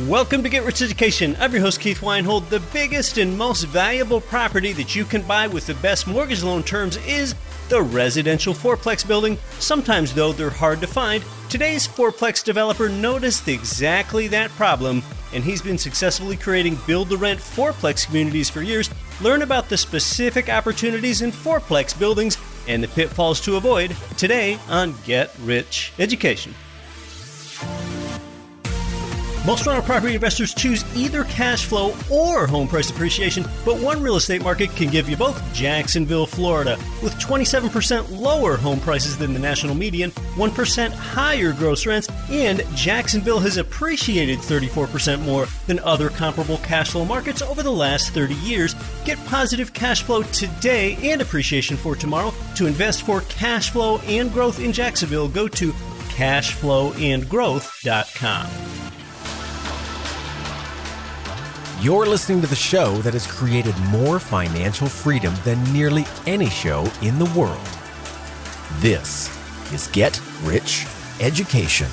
Welcome to Get Rich Education. I'm your host, Keith Weinhold. The biggest and most valuable property that you can buy with the best mortgage loan terms is the residential fourplex building. Sometimes, though, they're hard to find. Today's fourplex developer noticed exactly that problem, and he's been successfully creating build-to-rent fourplex communities for years. Learn about the specific opportunities in fourplex buildings and the pitfalls to avoid today on Get Rich Education. Most rental property investors choose either cash flow or home price appreciation, but one real estate market can give you both. Jacksonville, Florida, with 27% lower home prices than the national median, 1% higher gross rents, and Jacksonville has appreciated 34% more than other comparable cash flow markets over the last 30 years. Get positive cash flow today and appreciation for tomorrow. To invest for cash flow and growth in Jacksonville, go to cashflowandgrowth.com. You're listening to the show that has created more financial freedom than nearly any show in the world. This is Get Rich Education.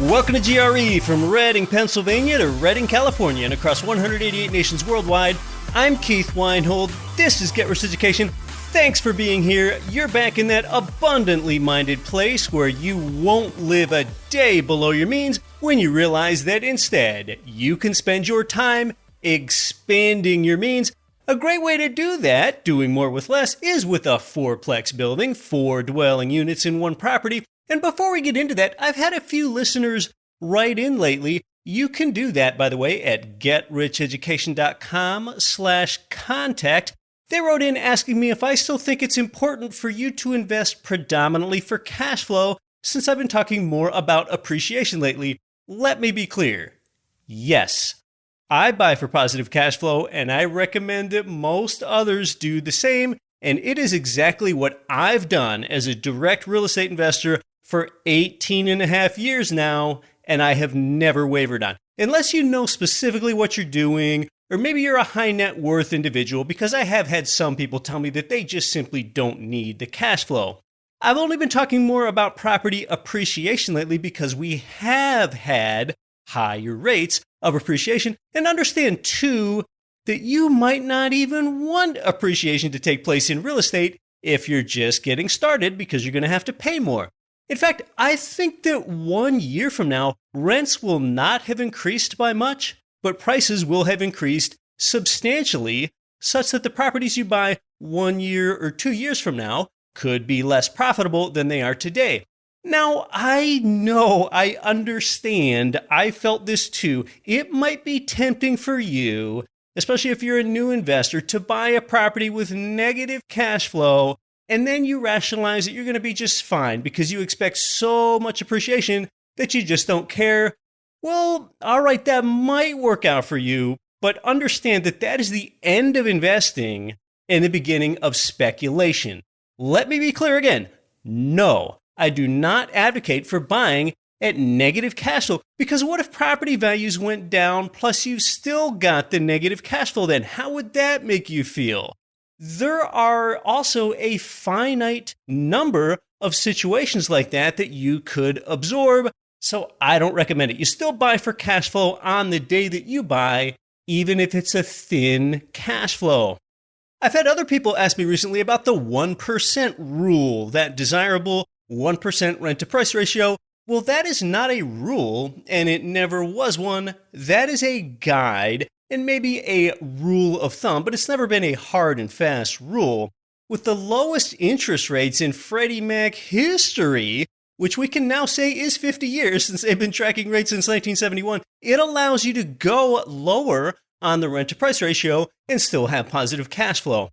Welcome to GRE, from Reading, Pennsylvania to Reading, California, and across 188 nations worldwide. I'm Keith Weinhold. This is Get Rich Education. Thanks for being here. You're back in that abundantly minded place where you won't live a day below your means when you realize that instead you can spend your time expanding your means. A great way to do that, doing more with less, is with a fourplex building, 4 dwelling units in one property. And before we get into that, I've had a few listeners write in lately. You can do that, by the way, at getricheducation.com/contact. They wrote in asking me if I still think it's important for you to invest predominantly for cash flow, since I've been talking more about appreciation lately. Let me be clear. Yes, I buy for positive cash flow, and I recommend that most others do the same. And it is exactly what I've done as a direct real estate investor for 18 and a half years now, and I have never wavered on. Unless you know specifically what you're doing, or maybe you're a high net worth individual, because I have had some people tell me that they just simply don't need the cash flow. I've only been talking more about property appreciation lately because we have had higher rates of appreciation, and understand too that you might not even want appreciation to take place in real estate if you're just getting started, because you're going to have to pay more. In fact, I think that 1 year from now, rents will not have increased by much, but prices will have increased substantially, such that the properties you buy 1 year or 2 years from now could be less profitable than they are today. Now, I know, I understand, I felt this too. It might be tempting for you, especially if you're a new investor, to buy a property with negative cash flow, and then you rationalize that you're going to be just fine because you expect so much appreciation that you just don't care. Well, all right, that might work out for you, but understand that that is the end of investing and the beginning of speculation. Let me be clear again. No, I do not advocate for buying at negative cash flow, because what if property values went down plus you still got the negative cash flow then? How would that make you feel? There are also a finite number of situations like that that you could absorb, so I don't recommend it. You still buy for cash flow on the day that you buy, even if it's a thin cash flow. I've had other people ask me recently about the 1% rule, that desirable 1% rent-to-price ratio. Well, that is not a rule, and it never was one. That is a guide and maybe a rule of thumb, but it's never been a hard and fast rule. With the lowest interest rates in Freddie Mac history, which we can now say is 50 years since they've been tracking rates since 1971, it allows you to go lower on the rent-to-price ratio and still have positive cash flow.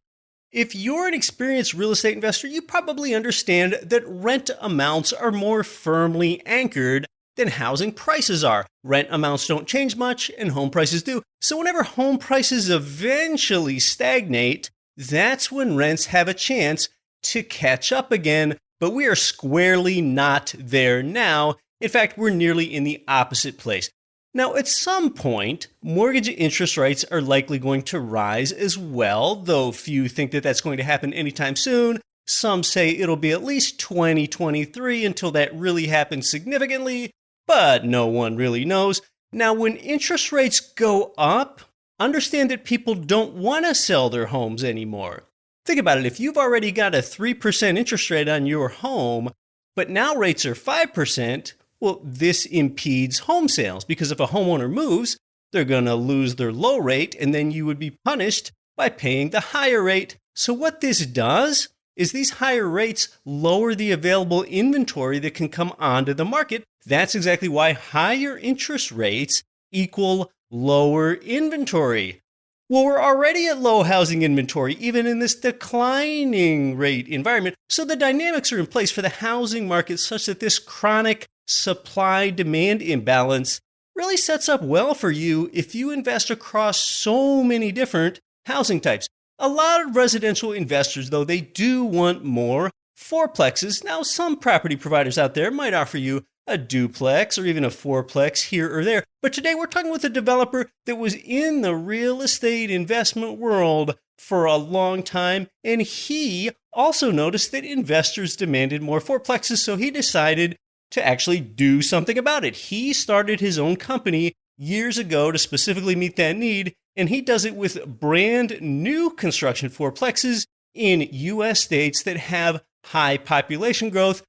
If you're an experienced real estate investor, you probably understand that rent amounts are more firmly anchored than housing prices are. Rent amounts don't change much, and home prices do. So whenever home prices eventually stagnate, that's when rents have a chance to catch up again. But we are squarely not there now. In fact, we're nearly in the opposite place. Now, at some point, mortgage interest rates are likely going to rise as well, though few think that that's going to happen anytime soon. Some say it'll be at least 2023 until that really happens significantly, but no one really knows. Now, when interest rates go up, understand that people don't want to sell their homes anymore. Think about it. If you've already got a 3% interest rate on your home, but now rates are 5%, well, this impedes home sales because if a homeowner moves, they're going to lose their low rate and then you would be punished by paying the higher rate. So what this does is these higher rates lower the available inventory that can come onto the market. That's exactly why higher interest rates equal lower inventory. Well, we're already at low housing inventory, even in this declining rate environment. So the dynamics are in place for the housing market such that this chronic supply-demand imbalance really sets up well for you if you invest across so many different housing types. A lot of residential investors, though, they do want more fourplexes. Now, some property providers out there might offer you a duplex or even a fourplex here or there. But today we're talking with a developer that was in the real estate investment world for a long time. And he also noticed that investors demanded more fourplexes. So he decided to actually do something about it. He started his own company years ago to specifically meet that need. And he does it with brand new construction fourplexes in U.S. states that have high population growth.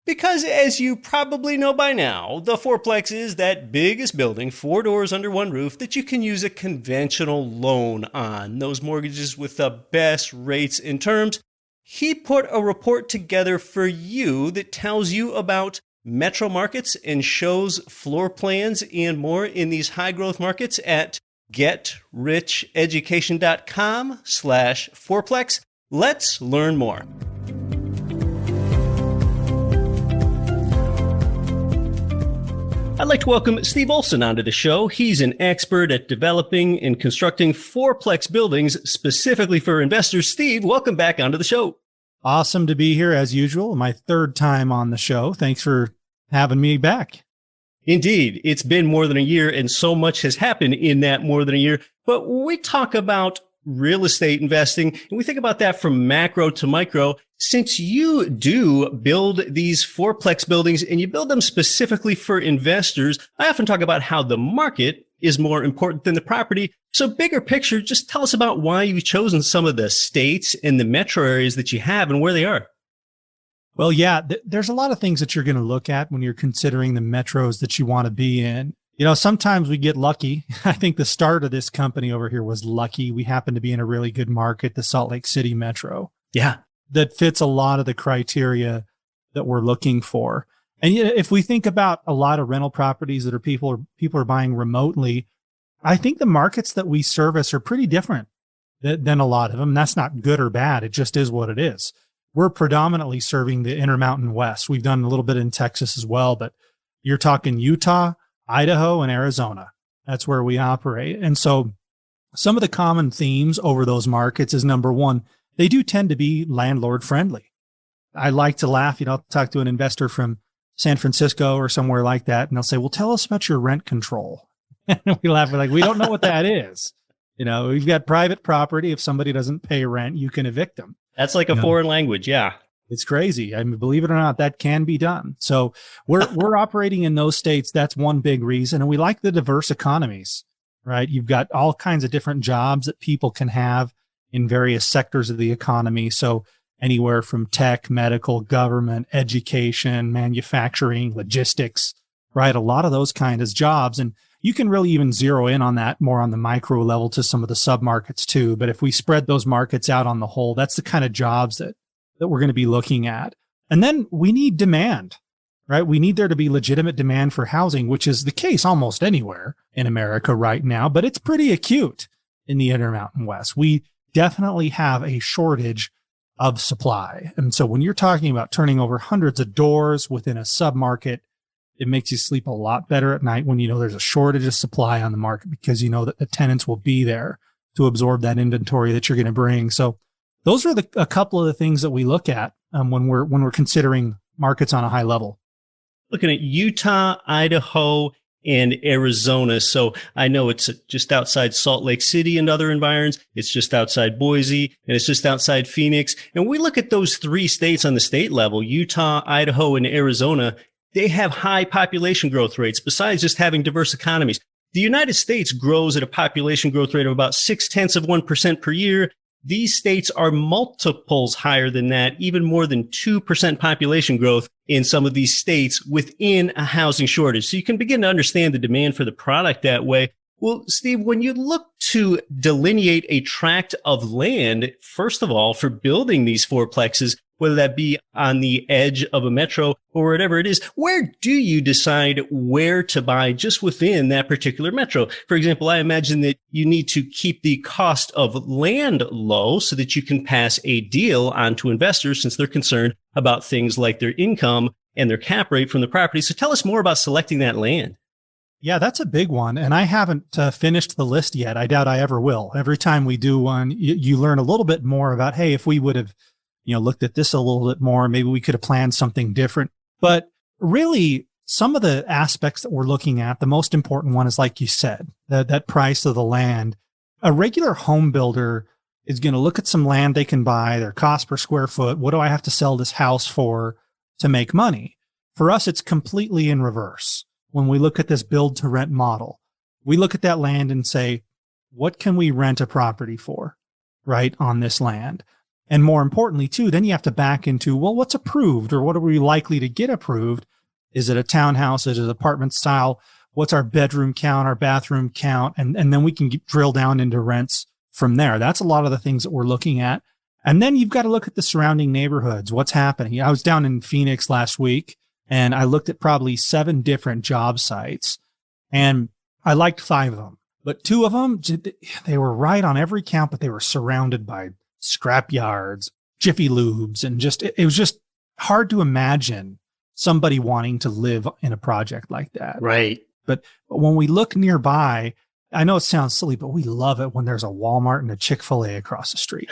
Because as you probably know by now, the fourplex is that biggest building, 4 doors under one roof, that you can use a conventional loan on. Those mortgages with the best rates and terms. He put a report together for you that tells you about metro markets and shows floor plans and more in these high growth markets at getricheducation.com/fourplex. Let's learn more. I'd like to welcome Steve Olson onto the show. He's an expert at developing and constructing fourplex buildings specifically for investors. Steve, welcome back onto the show. Awesome to be here as usual. My third time on the show. Thanks for having me back. Indeed. It's been more than a year and so much has happened in that more than a year. But when we talk about real estate investing and we think about that from macro to micro, since you do build these fourplex buildings and you build them specifically for investors, I often talk about how the market is more important than the property. So bigger picture, just tell us about why you've chosen some of the states and the metro areas that you have and where they are. Well, yeah, there's a lot of things that you're going to look at when you're considering the metros that you want to be in. You know, sometimes we get lucky. I think the start of this company over here was lucky. We happen to be in a really good market, the Salt Lake City metro. Yeah. That fits a lot of the criteria that we're looking for. And yet, if we think about a lot of rental properties that people are buying remotely, I think the markets that we service are pretty different than a lot of them. That's not good or bad. It just is what it is. We're predominantly serving the Intermountain West. We've done a little bit in Texas as well, but you're talking Utah, Idaho, and Arizona. That's where we operate. And so some of the common themes over those markets is, number one, they do tend to be landlord friendly. I like to laugh. You know, I'll talk to an investor from San Francisco or somewhere like that, and they'll say, well, tell us about your rent control. And we laugh. We're like, we don't know what that is. You know, we've got private property. If somebody doesn't pay rent, you can evict them. That's like a foreign language. Yeah. It's crazy. I mean, believe it or not, that can be done. So we're operating in those states. That's one big reason. And we like the diverse economies, right? You've got all kinds of different jobs that people can have in various sectors of the economy. So anywhere from tech, medical, government, education, manufacturing, logistics, right? A lot of those kinds of jobs. And you can really even zero in on that more on the micro level to some of the submarkets too. But if we spread those markets out on the whole, that's the kind of jobs that we're going to be looking at. And then we need demand, right? We need there to be legitimate demand for housing, which is the case almost anywhere in America right now, but it's pretty acute in the Intermountain West. We definitely have a shortage of supply. And so when you're talking about turning over hundreds of doors within a submarket, it makes you sleep a lot better at night when you know there's a shortage of supply on the market because you know that the tenants will be there to absorb that inventory that you're going to bring. So those are a couple of the things that we look at when we're considering markets on a high level. Looking at Utah, Idaho, and Arizona. So I know it's just outside Salt Lake City and other environs. It's just outside Boise, and it's just outside Phoenix. And we look at those three states on the state level, Utah, Idaho, and Arizona. They have high population growth rates besides just having diverse economies. The United States grows at a population growth rate of about 0.6% per year. These states are multiples higher than that, even more than 2% population growth in some of these states within a housing shortage. So you can begin to understand the demand for the product that way. Well, Steve, when you look to delineate a tract of land, first of all, for building these fourplexes, whether that be on the edge of a metro or whatever it is, where do you decide where to buy just within that particular metro? For example, I imagine that you need to keep the cost of land low so that you can pass a deal on to investors since they're concerned about things like their income and their cap rate from the property. So tell us more about selecting that land. Yeah, that's a big one. And I haven't finished the list yet. I doubt I ever will. Every time we do one, you learn a little bit more about, hey, if we would have looked at this a little bit more, maybe we could have planned something different. But really, some of the aspects that we're looking at, the most important one is, like you said, that price of the land. A regular home builder is going to look at some land they can buy, their cost per square foot. What do I have to sell this house for to make money? For us, it's completely in reverse. When we look at this build to rent model, we look at that land and say, what can we rent a property for, right, on this land? And more importantly, too, then you have to back into, well, what's approved or what are we likely to get approved? Is it a townhouse? Is it apartment style? What's our bedroom count, our bathroom count? And then we can drill down into rents from there. That's a lot of the things that we're looking at. And then you've got to look at the surrounding neighborhoods. What's happening? I was down in Phoenix last week and I looked at probably 7 different job sites and I liked 5 of them, but 2 of them, they were right on every count, but they were surrounded by scrap yards, Jiffy Lubes, and it was just hard to imagine somebody wanting to live in a project like that. Right. But when we look nearby, I know it sounds silly, but we love it when there's a Walmart and a Chick-fil-A across the street,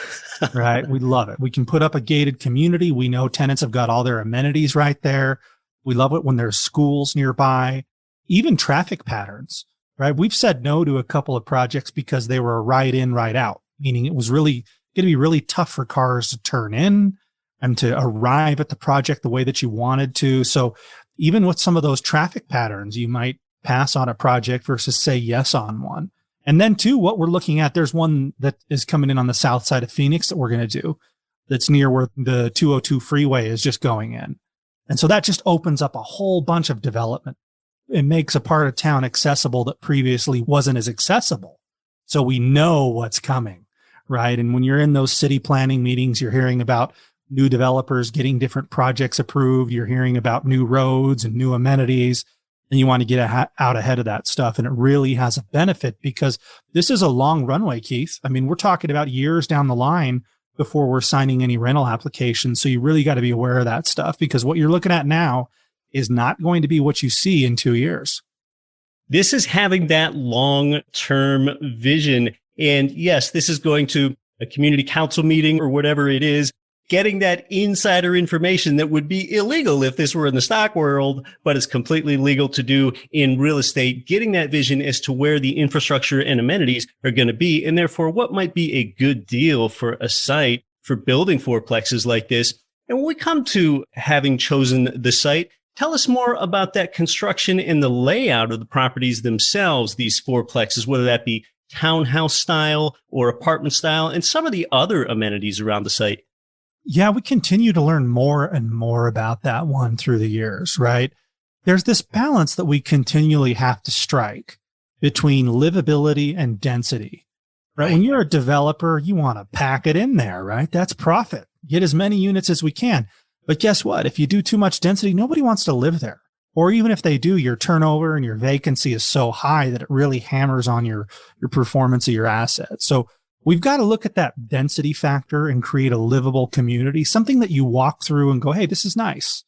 right? We love it. We can put up a gated community. We know tenants have got all their amenities right there. We love it when there's schools nearby, even traffic patterns, right? We've said no to a couple of projects because they were a right in, right out, meaning it was really going to be really tough for cars to turn in and to arrive at the project the way that you wanted to. So even with some of those traffic patterns, you might pass on a project versus say yes on one. And then too, what we're looking at, there's one that is coming in on the south side of Phoenix that we're going to do that's near where the 202 freeway is just going in. And so that just opens up a whole bunch of development. It makes a part of town accessible that previously wasn't as accessible. So we know what's coming, right? And when you're in those city planning meetings, you're hearing about new developers getting different projects approved. You're hearing about new roads and new amenities, and you want to get out ahead of that stuff. And it really has a benefit because this is a long runway, Keith. I mean, we're talking about years down the line before we're signing any rental applications. So you really got to be aware of that stuff because what you're looking at now is not going to be what you see in 2 years. This is having that long-term vision. And yes, this is going to a community council meeting or whatever it is, getting that insider information that would be illegal if this were in the stock world, but it's completely legal to do in real estate, getting that vision as to where the infrastructure and amenities are going to be, and therefore what might be a good deal for a site for building fourplexes like this. And when we come to having chosen the site, tell us more about that construction and the layout of the properties themselves, these fourplexes, whether that be townhouse style or apartment style, and some of the other amenities around the site. Yeah, we continue to learn more and more about that one through the years, right? There's this balance that we continually have to strike between livability and density, right? When you're a developer, you want to pack it in there, right? That's profit. Get as many units as we can. But guess what? If you do too much density, nobody wants to live there. Or even if they do, your turnover and your vacancy is so high that it really hammers on your performance of your assets. So we've got to look at that density factor and create a livable community, something that you walk through and go, hey, this is nice.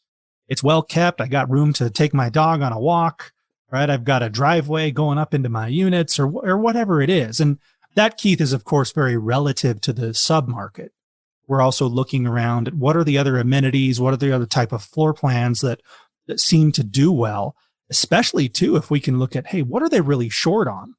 It's well kept. I got room to take my dog on a walk, right? I've got a driveway going up into my units or whatever it is. And that, Keith, is of course very relative to the submarket. We're also looking around at what are the other amenities? What are the other type of floor plans that seem to do well, especially too, if we can look at, hey, what are they really short on?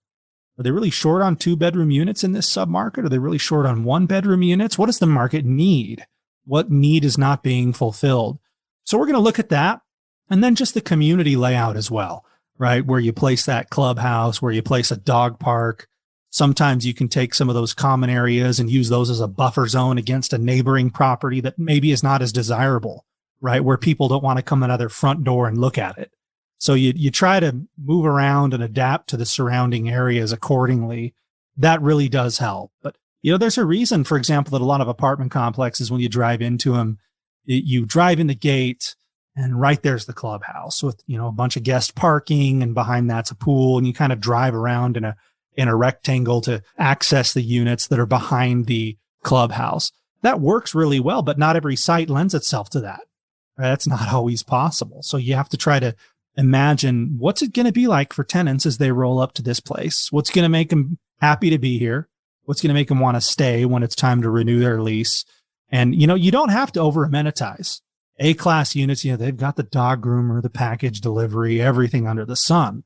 Are they really short on 2-bedroom units in this submarket? Are they really short on 1-bedroom units? What does the market need? What need is not being fulfilled? So we're going to look at that. And then just the community layout as well, right? Where you place that clubhouse, where you place a dog park. Sometimes you can take some of those common areas and use those as a buffer zone against a neighboring property that maybe is not as desirable, right? Where people don't want to come in at their front door and look at it. So you try to move around and adapt to the surrounding areas accordingly. That really does help. But, there's a reason, for example, that a lot of apartment complexes, when you drive into them, you drive in the gate and right there's the clubhouse with, a bunch of guest parking, and behind that's a pool, and you kind of drive around in a rectangle to access the units that are behind the clubhouse. That works really well, but not every site lends itself to that. Right? That's not always possible. So you have to try to imagine, what's it going to be like for tenants as they roll up to this place? What's going to make them happy to be here? What's going to make them want to stay when it's time to renew their lease? And, you don't have to over amenitize. A-class units, they've got the dog groomer, the package delivery, everything under the sun.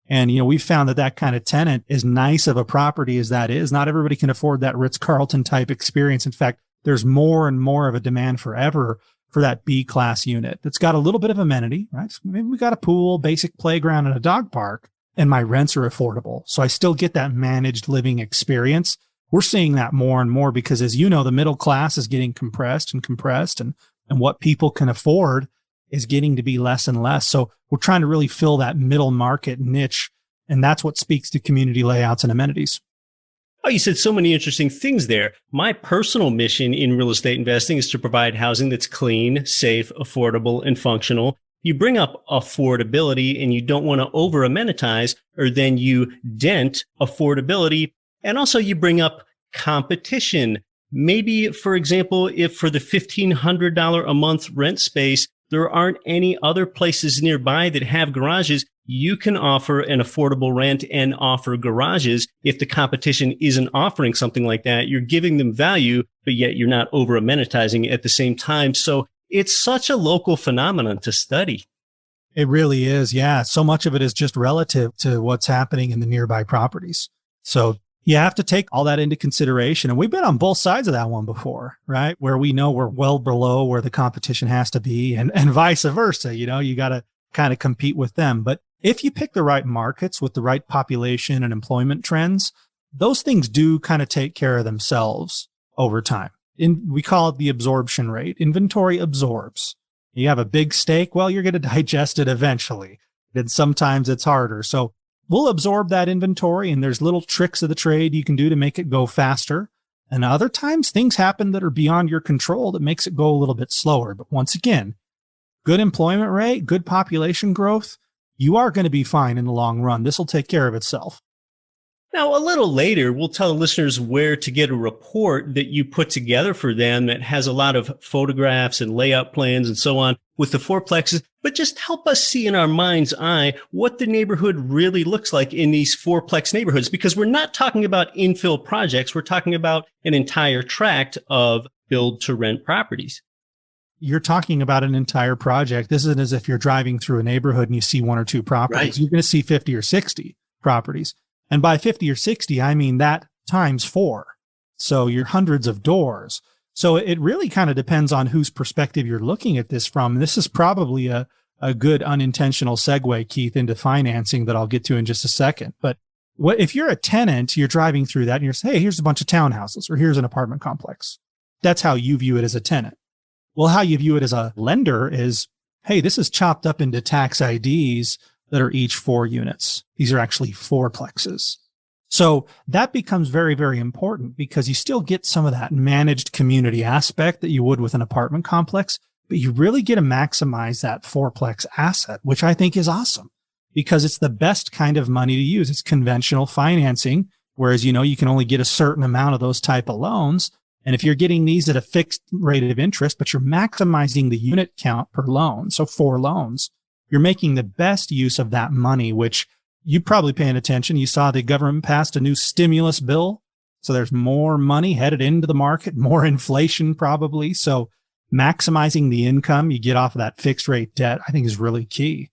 And, we've found that kind of tenant, as nice of a property as that is, not everybody can afford that Ritz-Carlton type experience. In fact, there's more and more of a demand forever for that B-class unit that's got a little bit of amenity, right? So maybe we got a pool, basic playground, and a dog park, and my rents are affordable. So I still get that managed living experience. We're seeing that more and more because, as you know, the middle class is getting compressed, and what people can afford is getting to be less and less. So we're trying to really fill that middle market niche. And that's what speaks to community layouts and amenities. Oh, you said so many interesting things there. My personal mission in real estate investing is to provide housing that's clean, safe, affordable, and functional. You bring up affordability and you don't want to over amenitize, or then you dent affordability. And also you bring up competition. Maybe, for example, if for the $1,500 a month rent space, there aren't any other places nearby that have garages, you can offer an affordable rent and offer garages. If the competition isn't offering something like that, you're giving them value, but yet you're not over amenitizing at the same time. So it's such a local phenomenon to study. It really is. Yeah. So much of it is just relative to what's happening in the nearby properties. So you have to take all that into consideration. And we've been on both sides of that one before, right? Where we know we're well below where the competition has to be, and vice versa. You got to kind of compete with them. But if you pick the right markets with the right population and employment trends, those things do kind of take care of themselves over time. We call it the absorption rate. Inventory absorbs. You have a big steak, well, you're going to digest it eventually. And sometimes it's harder. So we'll absorb that inventory, and there's little tricks of the trade you can do to make it go faster. And other times things happen that are beyond your control that makes it go a little bit slower. But once again, good employment rate, good population growth, you are going to be fine in the long run. This will take care of itself. Now, a little later, we'll tell listeners where to get a report that you put together for them that has a lot of photographs and layout plans and so on with the fourplexes, but just help us see in our mind's eye what the neighborhood really looks like in these fourplex neighborhoods, because we're not talking about infill projects. We're talking about an entire tract of build to rent properties. You're talking about an entire project. This isn't as if you're driving through a neighborhood and you see one or two properties. Right. You're going to see 50 or 60 properties. And by 50 or 60, I mean that times 4. So you're hundreds of doors. So it really kind of depends on whose perspective you're looking at this from. This is probably a good unintentional segue, Keith, into financing that I'll get to in just a second. But if you're a tenant, you're driving through that and you're saying, hey, here's a bunch of townhouses, or here's an apartment complex. That's how you view it as a tenant. Well, how you view it as a lender is, hey, this is chopped up into tax IDs that are each 4 units. These are actually fourplexes. So that becomes very, very important because you still get some of that managed community aspect that you would with an apartment complex, but you really get to maximize that fourplex asset, which I think is awesome because it's the best kind of money to use. It's conventional financing, whereas, you can only get a certain amount of those type of loans. And if you're getting these at a fixed rate of interest, but you're maximizing the unit count per loan, so 4 loans, you're making the best use of that money, which you probably paying attention. You saw the government passed a new stimulus bill. So there's more money headed into the market, more inflation probably. So maximizing the income you get off of that fixed rate debt, I think is really key.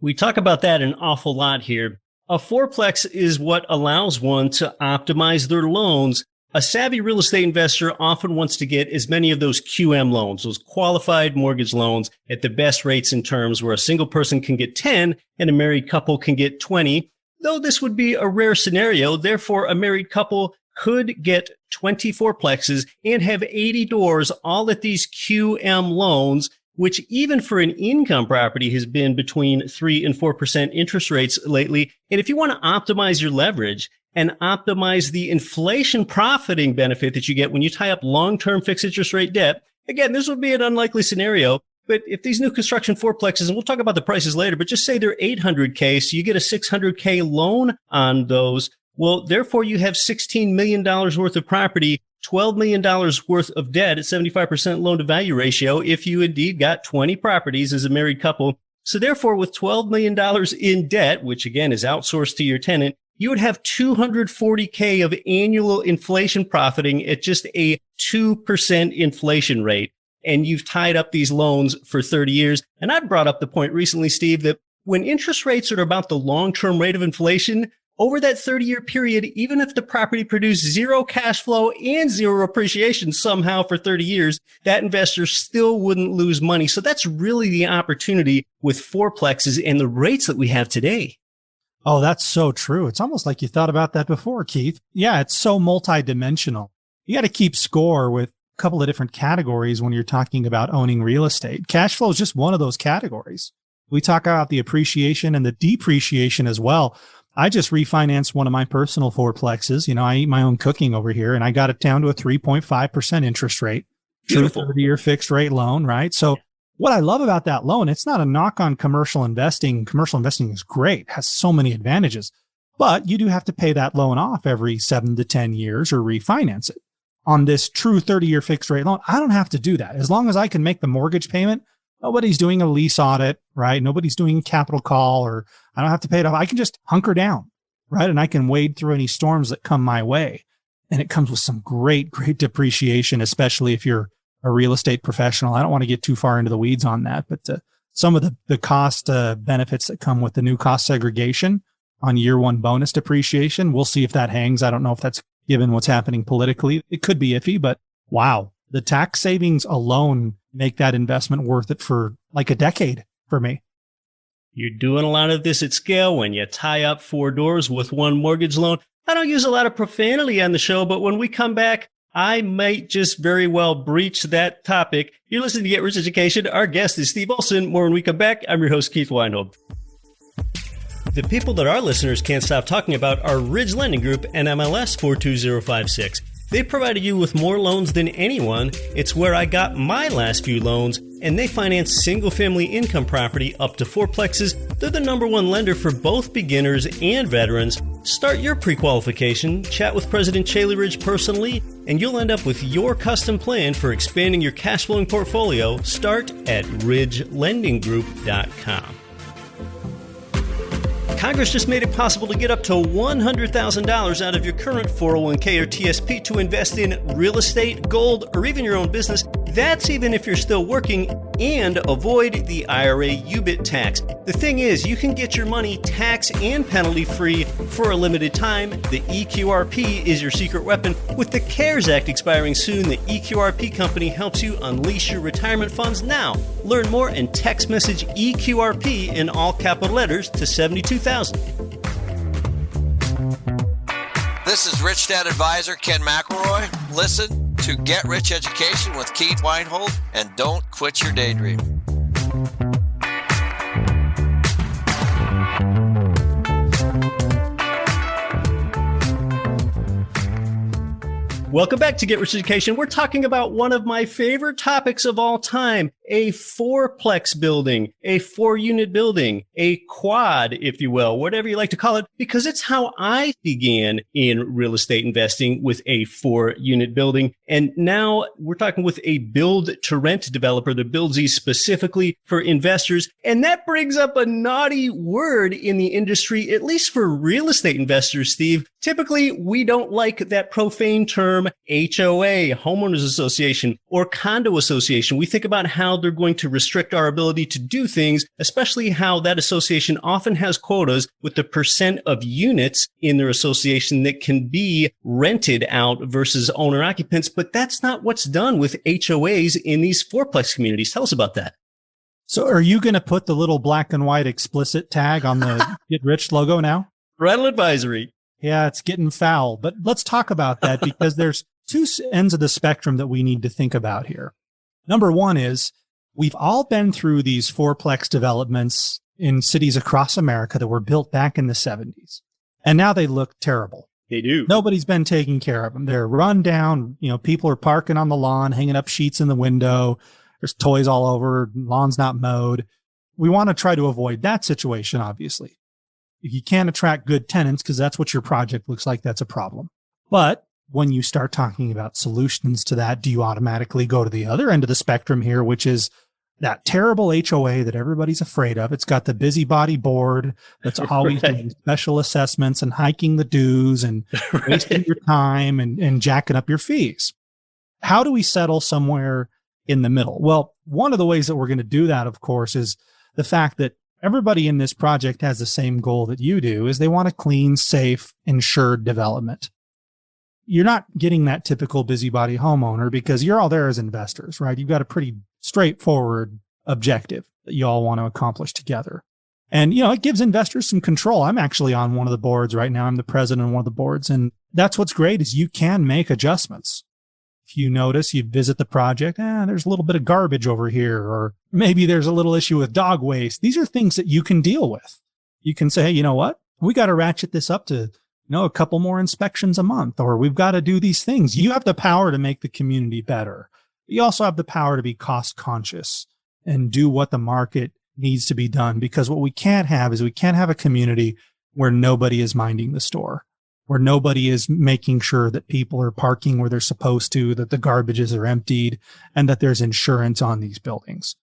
We talk about that an awful lot here. A fourplex is what allows one to optimize their loans. A savvy real estate investor often wants to get as many of those QM loans, those qualified mortgage loans, at the best rates and terms where a single person can get 10 and a married couple can get 20. Though this would be a rare scenario, therefore a married couple could get 20 fourplexes and have 80 doors, all at these QM loans, which even for an income property has been between 3 and 4% interest rates lately. And if you want to optimize your leverage and optimize the inflation profiting benefit that you get when you tie up long-term fixed interest rate debt, again, this would be an unlikely scenario. But if these new construction fourplexes, and we'll talk about the prices later, but just say they're $800K, so you get a $600K loan on those. Well, therefore, you have $16 million worth of property, $12 million worth of debt at 75% loan to value ratio if you indeed got 20 properties as a married couple. So therefore, with $12 million in debt, which again is outsourced to your tenant, you would have $240K of annual inflation profiting at just a 2% inflation rate. And you've tied up these loans for 30 years. And I brought up the point recently, Steve, that when interest rates are about the long-term rate of inflation, over that 30-year period, even if the property produced zero cash flow and zero appreciation somehow for 30 years, that investor still wouldn't lose money. So that's really the opportunity with fourplexes and the rates that we have today. Oh, that's so true. It's almost like you thought about that before, Keith. Yeah, it's so multidimensional. You got to keep score with a couple of different categories when you're talking about owning real estate. Cash flow is just one of those categories. We talk about the appreciation and the depreciation as well. I just refinanced one of my personal fourplexes. You know, I eat my own cooking over here, and I got it down to a 3.5% interest rate. Beautiful. True 30-year fixed rate loan, right? So what I love about that loan, it's not a knock on commercial investing. Commercial investing is great, has so many advantages, but you do have to pay that loan off every 7 to 10 years or refinance it. On this true 30-year fixed rate loan, I don't have to do that. As long as I can make the mortgage payment, nobody's doing a lease audit, right? Nobody's doing a capital call, or I don't have to pay it off. I can just hunker down, right? And I can wade through any storms that come my way. And it comes with some great depreciation, especially if you're a real estate professional. I don't want to get too far into the weeds on that, but some of the cost benefits that come with the new cost segregation on year one bonus depreciation, we'll see if that hangs. I don't know if that's given what's happening politically. It could be iffy, but wow, the tax savings alone make that investment worth it for like a decade for me. You're doing a lot of this at scale when you tie up 4 doors with one mortgage loan. I don't use a lot of profanity on the show, but when we come back, I might just very well breach that topic. You're listening to Get Rich Education. Our guest is Steve Olson. More when we come back. I'm your host, Keith Weinhold. The people that our listeners can't stop talking about are Ridge Lending Group and MLS 42056. They provided you with more loans than anyone. It's where I got my last few loans, and they finance single-family income property up to fourplexes. They're the #1 lender for both beginners and veterans. Start your pre-qualification, chat with President Chaley Ridge personally, and you'll end up with your custom plan for expanding your cash flowing portfolio. Start at ridgelendinggroup.com. Congress just made it possible to get up to $100,000 out of your current 401k or TSP to invest in real estate, gold, or even your own business. That's even if you're still working, and avoid the IRA UBIT tax. The thing is, you can get your money tax and penalty free for a limited time. The EQRP is your secret weapon. With the CARES Act expiring soon, the EQRP company helps you unleash your retirement funds now. Learn more and text message EQRP in all capital letters to 72,000. This is Rich Dad Advisor Ken McElroy. Listen to Get Rich Education with Keith Weinhold, and don't quit your daydream. Welcome back to Get Rich Education. We're talking about one of my favorite topics of all time, a fourplex building, a 4-unit building, a quad, if you will, whatever you like to call it, because it's how I began in real estate investing, with a 4-unit building. And now we're talking with a build-to-rent developer that builds these specifically for investors. And that brings up a naughty word in the industry, at least for real estate investors, Steve. Typically, we don't like that profane term HOA, homeowners association, or condo association. We think about how they're going to restrict our ability to do things, especially how that association often has quotas with the percent of units in their association that can be rented out versus owner occupants. But that's not what's done with HOAs in these fourplex communities. Tell us about that. So are you going to put the little black and white explicit tag on the Get Rich logo now? Parental advisory. Yeah, it's getting foul, but let's talk about that because there's two ends of the spectrum that we need to think about here. Number one is we've all been through these fourplex developments in cities across America that were built back in the 70s. And now they look terrible. They do. Nobody's been taking care of them. They're run down. You know, people are parking on the lawn, hanging up sheets in the window. There's toys all over. Lawn's not mowed. We want to try to avoid that situation, obviously. If you can't attract good tenants, because that's what your project looks like, that's a problem. But when you start talking about solutions to that, do you automatically go to the other end of the spectrum here, which is that terrible HOA that everybody's afraid of? It's got the busybody board that's always doing special assessments and hiking the dues and wasting your time and jacking up your fees. How do we settle somewhere in the middle? Well, one of the ways that we're going to do that, of course, is the fact that everybody in this project has the same goal that you do, is they want a clean, safe, insured development. You're not getting that typical busybody homeowner because you're all there as investors, right? You've got a pretty straightforward objective that you all want to accomplish together. And, you know, it gives investors some control. I'm actually on one of the boards right now. I'm the president of one of the boards. And that's what's great is you can make adjustments. If you notice, you visit the project, there's a little bit of garbage over here, or maybe there's a little issue with dog waste. These are things that you can deal with. You can say, hey, you know what? We got to ratchet this up to, a couple more inspections a month, or we've got to do these things. You have the power to make the community better. You also have the power to be cost conscious and do what the market needs to be done. Because what we can't have is we can't have a community where nobody is minding the store, where nobody is making sure that people are parking where they're supposed to, that the garbages are emptied, and that there's insurance on these buildings.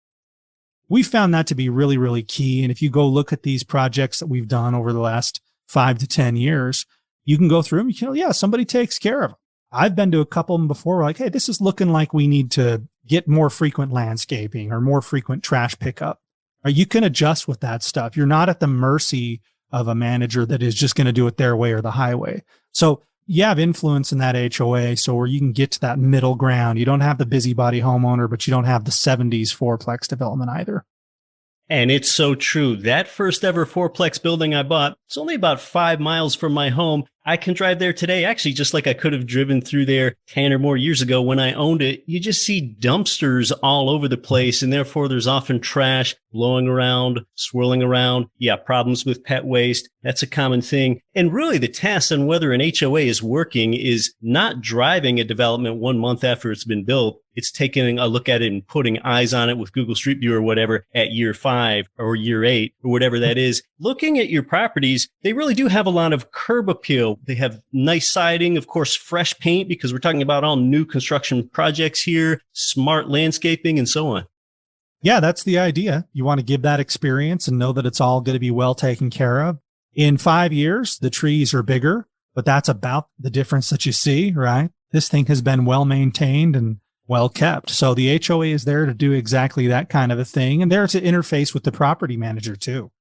We found that to be really, really key. And if you go look at these projects that we've done over the last 5 to 10 years, you can go through them. Somebody takes care of them. I've been to a couple of them before. Like, hey, this is looking like we need to get more frequent landscaping or more frequent trash pickup. Or you can adjust with that stuff. You're not at the mercy of a manager that is just going to do it their way or the highway. So you have influence in that HOA. So where you can get to that middle ground. You don't have the busybody homeowner, but you don't have the 70s fourplex development either. And it's so true. That first ever fourplex building I bought, it's only about 5 miles from my home. I can drive there today, actually, just like I could have driven through there 10 or more years ago when I owned it. You just see dumpsters all over the place, and therefore there's often trash blowing around, swirling around. Yeah, problems with pet waste. That's a common thing. And really the test on whether an HOA is working is not driving a development 1 month after it's been built. It's taking a look at it and putting eyes on it with Google Street View or whatever at year 5 or year 8 or whatever that is. Looking at your properties, they really do have a lot of curb appeal. They have nice siding, of course, fresh paint, because we're talking about all new construction projects here, smart landscaping, and so on. Yeah, that's the idea. You want to give that experience and know that it's all going to be well taken care of. In 5 years, the trees are bigger, but that's about the difference that you see, right? This thing has been well maintained and well kept. So the HOA is there to do exactly that kind of a thing, and there to interface with the property manager too.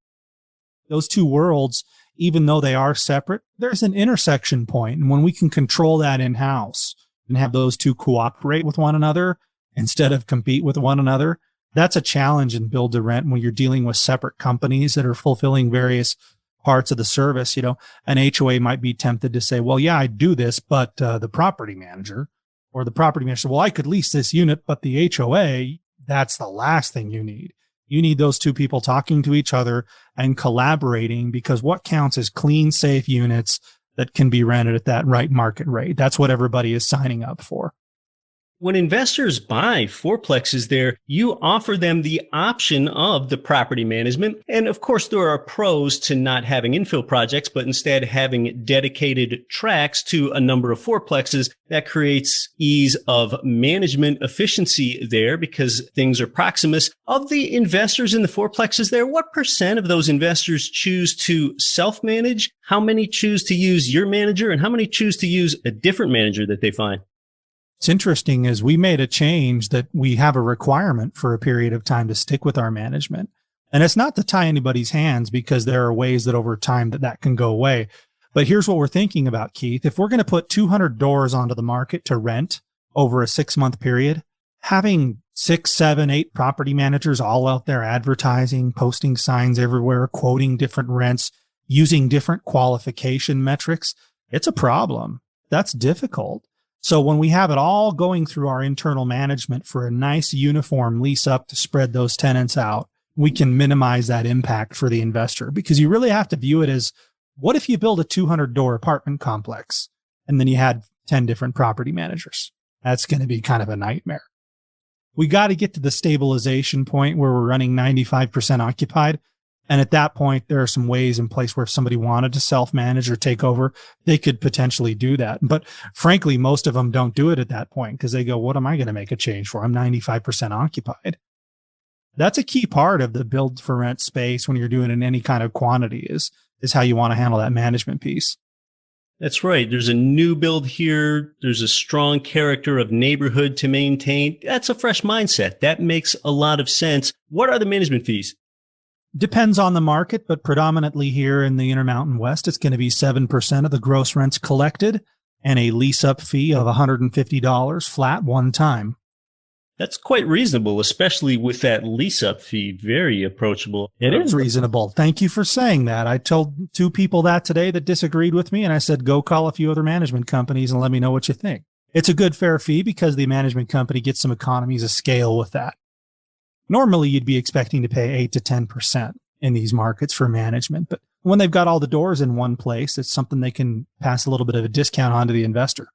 Those two worlds, even though they are separate, there's an intersection point. And when we can control that in-house and have those two cooperate with one another instead of compete with one another, that's a challenge in build to rent when you're dealing with separate companies that are fulfilling various parts of the service. An HOA might be tempted to say, well, yeah, I do this, but the property manager, or the property manager, well, I could lease this unit, but the HOA, that's the last thing you need. You need those two people talking to each other and collaborating, because what counts is clean, safe units that can be rented at that right market rate. That's what everybody is signing up for. When investors buy fourplexes there, you offer them the option of the property management. And of course, there are pros to not having infill projects, but instead having dedicated tracks to a number of fourplexes. That creates ease of management efficiency there because things are proximous. Of the investors in the fourplexes there, what percent of those investors choose to self-manage? How many choose to use your manager? And how many choose to use a different manager that they find? It's interesting is we made a change that we have a requirement for a period of time to stick with our management. And it's not to tie anybody's hands because there are ways that over time that can go away. But here's what we're thinking about, Keith. If we're going to put 200 doors onto the market to rent over a 6-month period, having 6, 7, 8 property managers all out there advertising, posting signs everywhere, quoting different rents, using different qualification metrics, it's a problem. That's difficult. So when we have it all going through our internal management for a nice uniform lease up to spread those tenants out, we can minimize that impact for the investor, because you really have to view it as, what if you build a 200 door apartment complex and then you had 10 different property managers? That's going to be kind of a nightmare. We got to get to the stabilization point where we're running 95% occupied. And at that point, there are some ways in place where if somebody wanted to self-manage or take over, they could potentially do that. But frankly, most of them don't do it at that point because they go, what am I going to make a change for? I'm 95% occupied. That's a key part of the build for rent space when you're doing it in any kind of quantity is how you want to handle that management piece. That's right. There's a new build here. There's a strong character of neighborhood to maintain. That's a fresh mindset. That makes a lot of sense. What are the management fees? Depends on the market, but predominantly here in the Intermountain West, it's going to be 7% of the gross rents collected and a lease-up fee of $150 flat one time. That's quite reasonable, especially with that lease-up fee. Very approachable. It is reasonable. Thank you for saying that. I told 2 people that today that disagreed with me, and I said, go call a few other management companies and let me know what you think. It's a good, fair fee because the management company gets some economies of scale with that. Normally, you'd be expecting to pay 8 to 10% in these markets for management. But when they've got all the doors in one place, it's something they can pass a little bit of a discount on to the investor.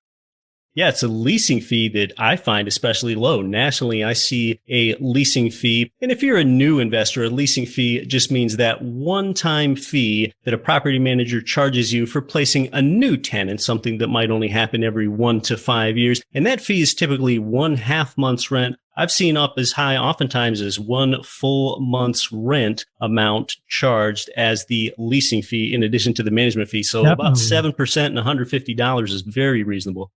Yeah, it's a leasing fee that I find especially low. Nationally, I see a leasing fee. And if you're a new investor, a leasing fee just means that one-time fee that a property manager charges you for placing a new tenant, something that might only happen every 1 to 5 years. And that fee is typically 1/2 month's rent. I've seen up as high oftentimes as 1 full month's rent amount charged as the leasing fee in addition to the management fee. So about 7% and $150 is very reasonable.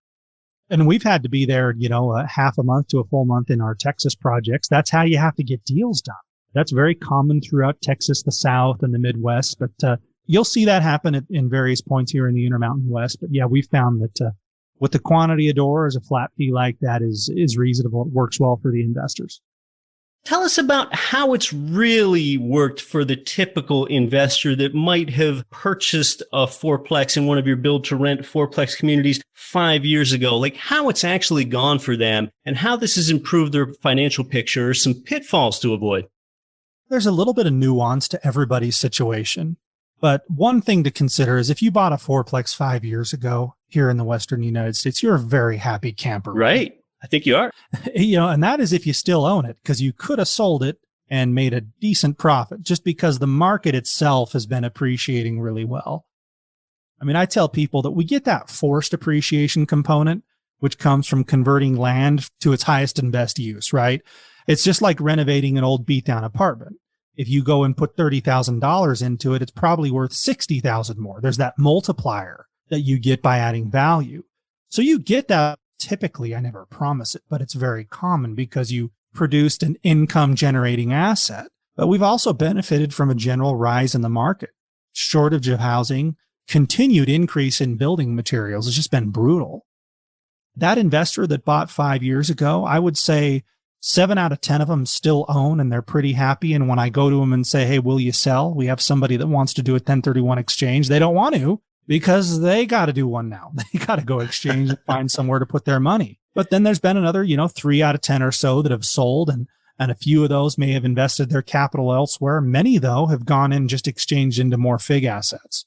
And we've had to be there, a half a month to a full month in our Texas projects. That's how you have to get deals done. That's very common throughout Texas, the South, and the Midwest. But you'll see that happen in various points here in the Intermountain West. But yeah, we found that with the quantity of doors, a flat fee like that is reasonable. It works well for the investors. Tell us about how it's really worked for the typical investor that might have purchased a fourplex in one of your build-to-rent fourplex communities 5 years ago, like how it's actually gone for them and how this has improved their financial picture, some pitfalls to avoid. There's a little bit of nuance to everybody's situation. But one thing to consider is if you bought a fourplex 5 years ago here in the Western United States, you're a very happy camper. Right. I think you are. And that is if you still own it, because you could have sold it and made a decent profit just because the market itself has been appreciating really well. I mean, I tell people that we get that forced appreciation component, which comes from converting land to its highest and best use, right? It's just like renovating an old beat down apartment. If you go and put $30,000 into it, it's probably worth $60,000 more. There's that multiplier that you get by adding value. So you get that. Typically, I never promise it, but it's very common because you produced an income generating asset. But we've also benefited from a general rise in the market, shortage of housing, continued increase in building materials. It's just been brutal. That investor that bought 5 years ago, I would say 7 out of 10 of them still own and they're pretty happy. And when I go to them and say, hey, will you sell? We have somebody that wants to do a 1031 exchange. They don't want to. Because they got to do one now. They got to go exchange and find somewhere to put their money. But then there's been another, 3 out of 10 or so that have sold, and a few of those may have invested their capital elsewhere. Many, though, have gone in and just exchanged into more FIG assets.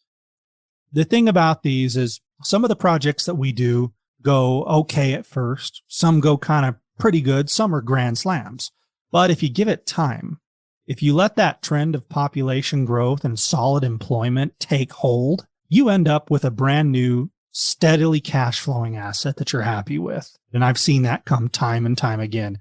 The thing about these is some of the projects that we do go okay at first. Some go kind of pretty good. Some are grand slams. But if you give it time, if you let that trend of population growth and solid employment take hold, you end up with a brand new, steadily cash flowing asset that you're happy with. And I've seen that come time and time again.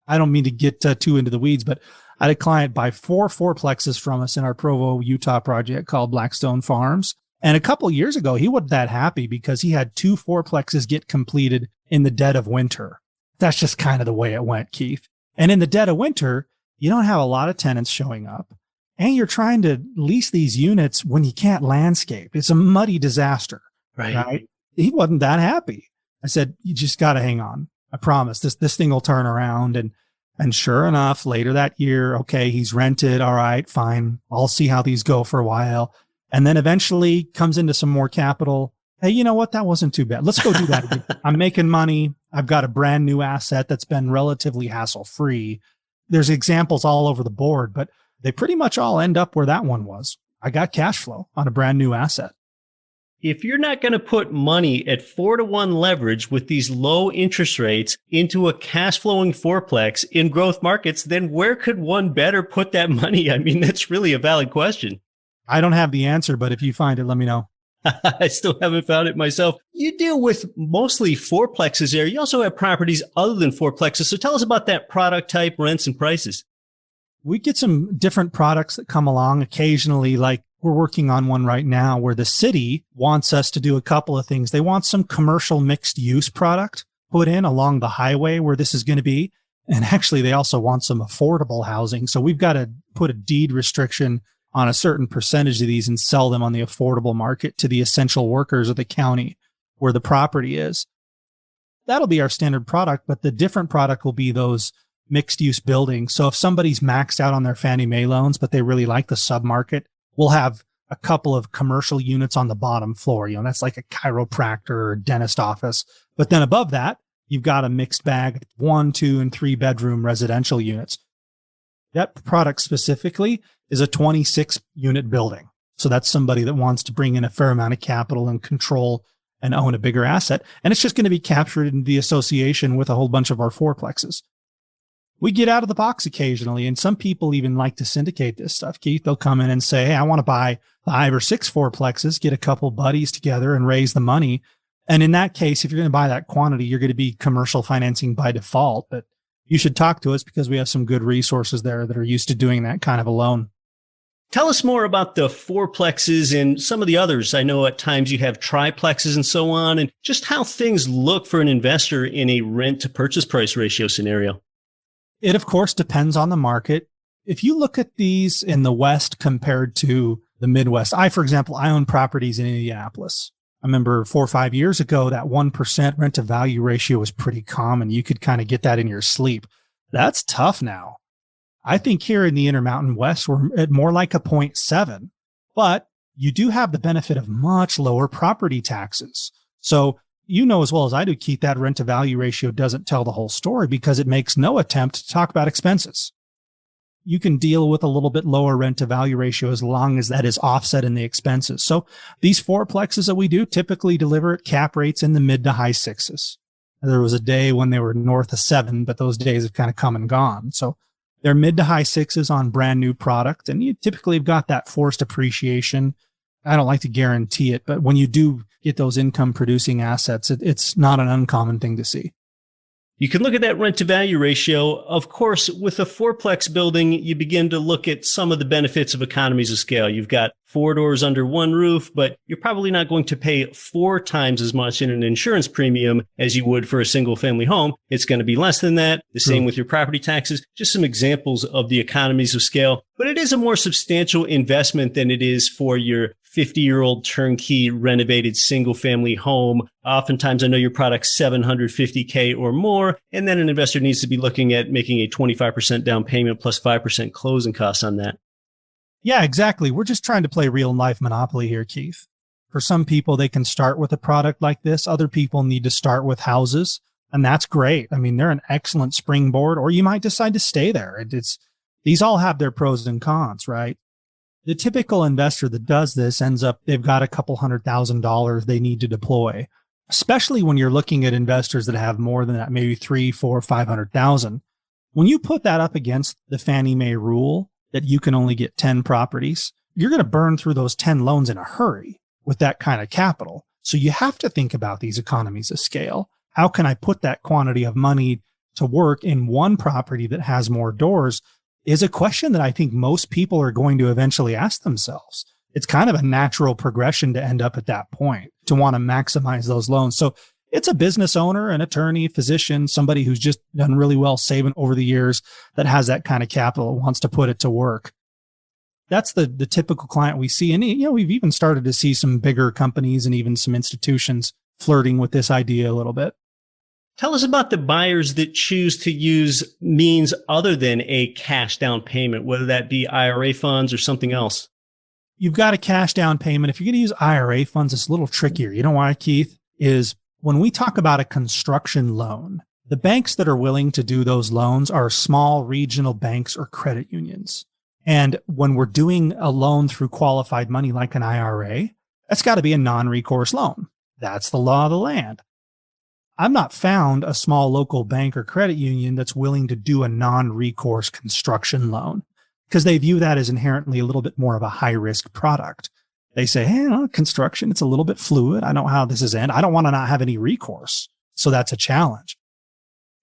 I don't mean to get too into the weeds, but I had a client buy 4 fourplexes from us in our Provo, Utah project called Blackstone Farms. And a couple of years ago, he wasn't that happy because he had 2 fourplexes get completed in the dead of winter. That's just kind of the way it went, Keith. And in the dead of winter, you don't have a lot of tenants showing up, and you're trying to lease these units when you can't landscape. It's a muddy disaster, right? He wasn't that happy. I said, you just got to hang on. I promise this thing will turn around. And sure enough, later that year, okay, he's rented. All right, fine. I'll see how these go for a while. And then eventually comes into some more capital. Hey, you know what? That wasn't too bad. Let's go do that again. I'm making money. I've got a brand new asset that's been relatively hassle-free. There's examples all over the board, but they pretty much all end up where that one was. I got cash flow on a brand new asset. If you're not going to put money at 4-to-1 leverage with these low interest rates into a cash flowing fourplex in growth markets, then where could one better put that money? I mean, that's really a valid question. I don't have the answer, but if you find it, let me know. I still haven't found it myself. You deal with mostly fourplexes there. You also have properties other than fourplexes. So tell us about that product type, rents, and prices. We get some different products that come along occasionally, like we're working on one right now where the city wants us to do a couple of things. They want some commercial mixed use product put in along the highway where this is going to be. And actually, they also want some affordable housing. So we've got to put a deed restriction on a certain percentage of these and sell them on the affordable market to the essential workers of the county where the property is. That'll be our standard product, but the different product will be those mixed use buildings. So if somebody's maxed out on their Fannie Mae loans, but they really like the submarket, we'll have a couple of commercial units on the bottom floor. You know, that's like a chiropractor or dentist office. But then above that, you've got a mixed bag, 1, 2, and 3 bedroom residential units. That product specifically is a 26 unit building. So that's somebody that wants to bring in a fair amount of capital and control and own a bigger asset. And it's just going to be captured in the association with a whole bunch of our fourplexes. We get out of the box occasionally, and some people even like to syndicate this stuff. Keith, they'll come in and say, hey, I want to buy 5 or 6 fourplexes, get a couple buddies together and raise the money. And in that case, if you're going to buy that quantity, you're going to be commercial financing by default. But you should talk to us because we have some good resources there that are used to doing that kind of a loan. Tell us more about the fourplexes and some of the others. I know at times you have triplexes and so on, and just how things look for an investor in a rent to purchase price ratio scenario. It, of course, depends on the market. If you look at these in the West compared to the Midwest, for example, I own properties in Indianapolis. I remember 4 or 5 years ago, that 1% rent to value ratio was pretty common. You could kind of get that in your sleep. That's tough now. I think here in the Intermountain West, we're at more like a 0.7, but you do have the benefit of much lower property taxes. So you know as well as I do, Keith, that rent to value ratio doesn't tell the whole story because it makes no attempt to talk about expenses. You can deal with a little bit lower rent to value ratio as long as that is offset in the expenses. So these fourplexes that we do typically deliver at cap rates in the mid to high 6s. There was a day when they were north of 7, but those days have kind of come and gone. So they're mid to high 6s on brand new product. And you typically have got that forced appreciation. I don't like to guarantee it, but when you do get those income producing assets, it's not an uncommon thing to see. You can look at that rent to value ratio. Of course, with a fourplex building, you begin to look at some of the benefits of economies of scale. You've got 4 doors under one roof, but you're probably not going to pay 4 times as much in an insurance premium as you would for a single family home. It's going to be less than that. The same with your property taxes. Just some examples of the economies of scale. But it is a more substantial investment than it is for your 50-year-old turnkey renovated single family home. Oftentimes, I know your product's $750K or more, and then an investor needs to be looking at making a 25% down payment plus 5% closing costs on that. Yeah, exactly. We're just trying to play real life Monopoly here, Keith. For some people, they can start with a product like this. Other people need to start with houses, and that's great. I mean, they're an excellent springboard, or you might decide to stay there. These all have their pros and cons, right? The typical investor that does this ends up, they've got a couple $100,000 they need to deploy, especially when you're looking at investors that have more than that, maybe 3, 4, 500,000. When you put that up against the Fannie Mae rule that you can only get 10 properties, you're going to burn through those 10 loans in a hurry with that kind of capital. So you have to think about these economies of scale. How can I put that quantity of money to work in one property that has more doors is a question that I think most people are going to eventually ask themselves. it's kind of a natural progression to end up at that point, to want to maximize those loans. So it's a business owner, an attorney, physician, somebody who's just done really well saving over the years that has that kind of capital, wants to put it to work. That's the typical client we see. And, we've even started to see some bigger companies and even some institutions flirting with this idea a little bit. Tell us about the buyers that choose to use means other than a cash down payment, whether that be IRA funds or something else. You've got a cash down payment. If you're going to use IRA funds, it's a little trickier. You know why, Keith? Is when we talk about a construction loan, the banks that are willing to do those loans are small regional banks or credit unions. And when we're doing a loan through qualified money like an IRA, that's got to be a non-recourse loan. That's the law of the land. I've not found a small local bank or credit union that's willing to do a non-recourse construction loan because they view that as inherently a little bit more of a high-risk product. They say, hey, construction, it's a little bit fluid. I don't know how this is end. I don't want to not have any recourse. So that's a challenge.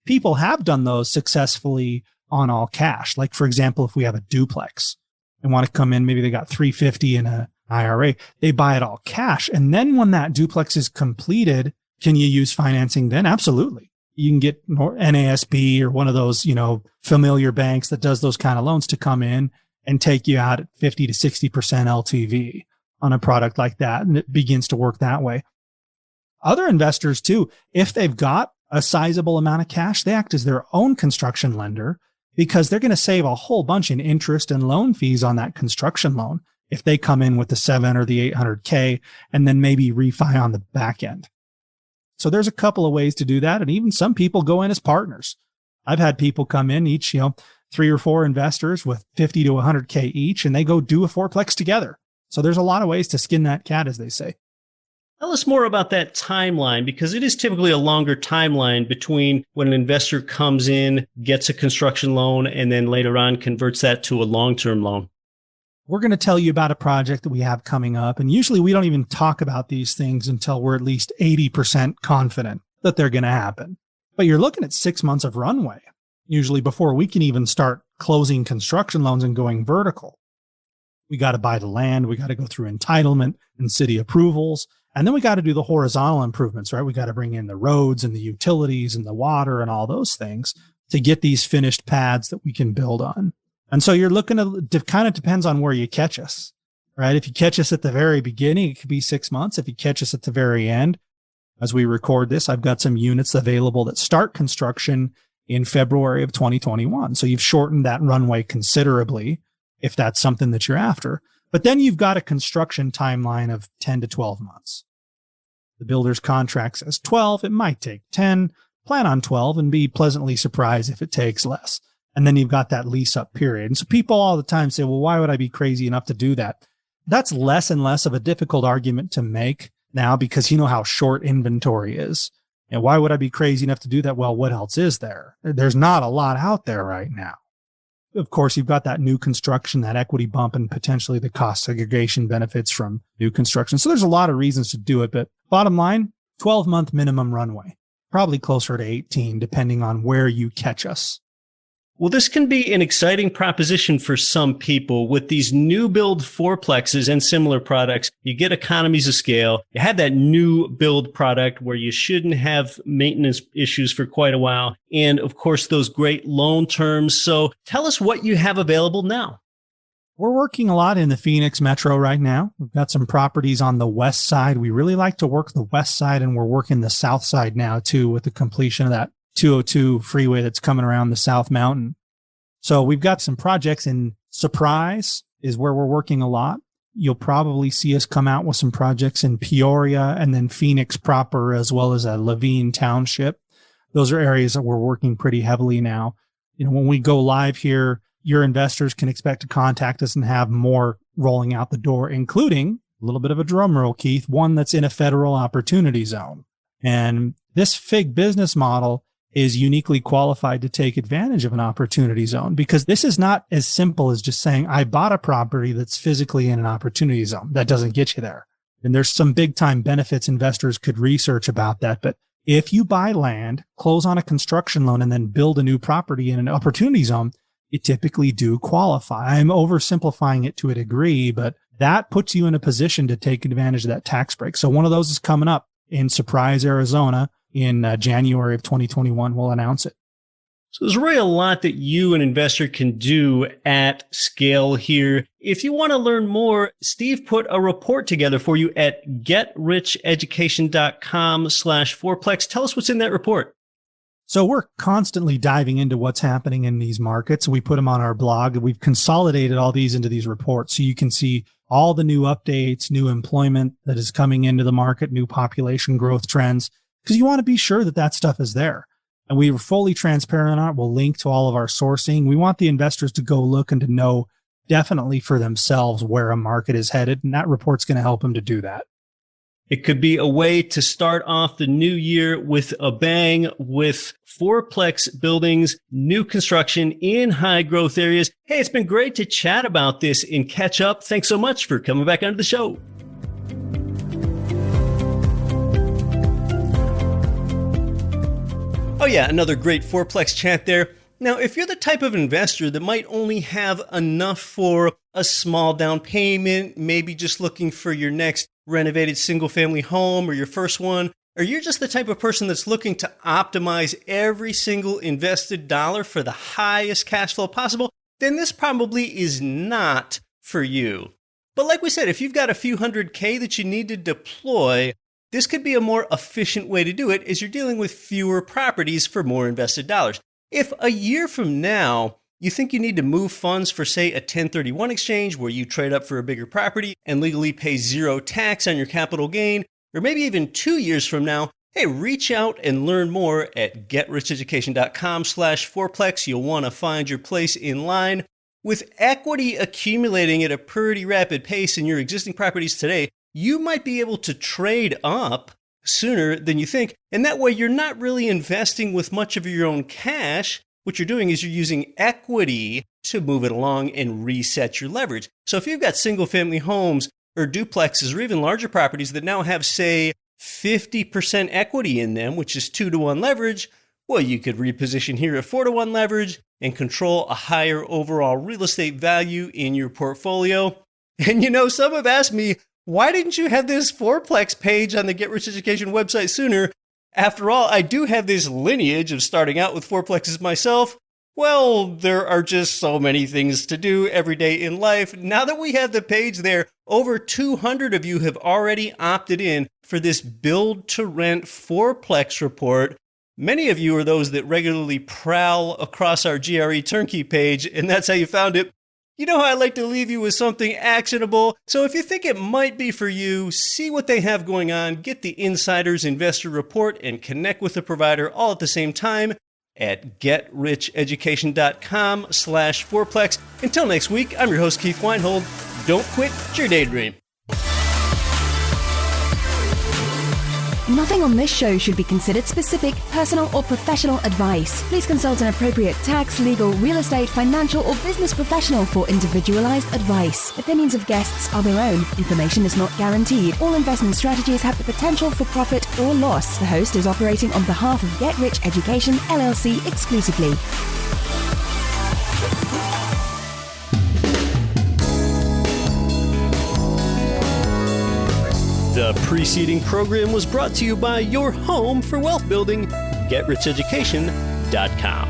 People have done those successfully on all cash. Like, for example, if we have a duplex and want to come in, maybe they got $350 in an IRA, they buy it all cash. And then when that duplex is completed, can you use financing then? Absolutely. You can get NASB or one of those, familiar banks that does those kind of loans to come in and take you out at 50 to 60% LTV on a product like that. And it begins to work that way. Other investors too, if they've got a sizable amount of cash, they act as their own construction lender because they're going to save a whole bunch in interest and loan fees on that construction loan if they come in with the 7 or the 800K and then maybe refi on the back end. So there's a couple of ways to do that. And even some people go in as partners. I've had people come in each, 3 or 4 investors with 50 to 100K each, and they go do a fourplex together. So there's a lot of ways to skin that cat, as they say. Tell us more about that timeline, because it is typically a longer timeline between when an investor comes in, gets a construction loan, and then later on converts that to a long-term loan. We're going to tell you about a project that we have coming up. And usually we don't even talk about these things until we're at least 80% confident that they're going to happen. But you're looking at 6 months of runway, usually before we can even start closing construction loans and going vertical. We got to buy the land. We got to go through entitlement and city approvals. And then we got to do the horizontal improvements, right? We got to bring in the roads and the utilities and the water and all those things to get these finished pads that we can build on. And so you're looking at, it kind of depends on where you catch us, right? If you catch us at the very beginning, it could be 6 months. If you catch us at the very end, as we record this, I've got some units available that start construction in February of 2021. So you've shortened that runway considerably if that's something that you're after. But then you've got a construction timeline of 10 to 12 months. The builder's contract says 12. It might take 10. Plan on 12 and be pleasantly surprised if it takes less. And then you've got that lease up period. And so people all the time say, well, why would I be crazy enough to do that? That's less and less of a difficult argument to make now because you know how short inventory is. And why would I be crazy enough to do that? Well, what else is there? There's not a lot out there right now. Of course, you've got that new construction, that equity bump, and potentially the cost segregation benefits from new construction. So there's a lot of reasons to do it. But bottom line, 12-month minimum runway, probably closer to 18, depending on where you catch us. Well, this can be an exciting proposition for some people. With these new build fourplexes and similar products, you get economies of scale. You have that new build product where you shouldn't have maintenance issues for quite a while. And of course, those great loan terms. So tell us what you have available now. We're working a lot in the Phoenix metro right now. We've got some properties on the west side. We really like to work the west side, and we're working the south side now too with the completion of that 202 freeway that's coming around the South Mountain. So we've got some projects in Surprise is where we're working a lot. You'll probably see us come out with some projects in Peoria and then Phoenix proper, as well as a Levine Township. Those are areas that we're working pretty heavily now. When we go live here, your investors can expect to contact us and have more rolling out the door, including a little bit of a drum roll, Keith, one that's in a federal opportunity zone. And this FIG business model is uniquely qualified to take advantage of an opportunity zone, because this is not as simple as just saying, I bought a property that's physically in an opportunity zone. That doesn't get you there. And there's some big time benefits investors could research about that. But if you buy land, close on a construction loan, and then build a new property in an opportunity zone, you typically do qualify. I'm oversimplifying it to a degree, but that puts you in a position to take advantage of that tax break. So one of those is coming up in Surprise, Arizona in January of 2021. We'll announce it. So there's really a lot that you, an investor, can do at scale here. If you want to learn more, Steve put a report together for you at getricheducation.com/fourplex. Tell us what's in that report. So we're constantly diving into what's happening in these markets. We put them on our blog. We've consolidated all these into these reports so you can see all the new updates, new employment that is coming into the market, new population growth trends, because you want to be sure that that stuff is there. And we were fully transparent on it. We'll link to all of our sourcing. We want the investors to go look and to know definitely for themselves where a market is headed. And that report's going to help them to do that. It could be a way to start off the new year with a bang with fourplex buildings, new construction in high growth areas. Hey, it's been great to chat about this and catch up. Thanks so much for coming back onto the show. Oh yeah, another great fourplex chat there. Now, if you're the type of investor that might only have enough for a small down payment, maybe just looking for your next renovated single family home or your first one, or you're just the type of person that's looking to optimize every single invested dollar for the highest cash flow possible, then this probably is not for you. But like we said, if you've got a few $100K that you need to deploy, this could be a more efficient way to do it as you're dealing with fewer properties for more invested dollars. If a year from now, you think you need to move funds for, say, a 1031 exchange where you trade up for a bigger property and legally pay zero tax on your capital gain, or maybe even 2 years from now, hey, reach out and learn more at getricheducation.com/fourplex. You'll want to find your place in line. With equity accumulating at a pretty rapid pace in your existing properties today, you might be able to trade up sooner than you think. And that way you're not really investing with much of your own cash. What you're doing is you're using equity to move it along and reset your leverage. So if you've got single family homes or duplexes or even larger properties that now have, say, 50% equity in them, which is 2-to-1 leverage, well, you could reposition here at 4-to-1 leverage and control a higher overall real estate value in your portfolio. And some have asked me, why didn't you have this fourplex page on the Get Rich Education website sooner? After all, I do have this lineage of starting out with fourplexes myself. Well, there are just so many things to do every day in life. Now that we have the page there, over 200 of you have already opted in for this build to rent fourplex report. Many of you are those that regularly prowl across our GRE turnkey page, and that's how you found it. You know how I like to leave you with something actionable. So if you think it might be for you, see what they have going on, get the Insider's Investor Report, and connect with the provider all at the same time at getricheducation.com/fourplex. Until next week, I'm your host, Keith Weinhold. Don't quit your daydream. Nothing on this show should be considered specific, personal, or professional advice. Please consult an appropriate tax, legal, real estate, financial, or business professional for individualized advice. Opinions of guests are their own. Information is not guaranteed. All investment strategies have the potential for profit or loss. The host is operating on behalf of Get Rich Education, LLC exclusively. The preceding program was brought to you by your home for wealth building, getricheducation.com.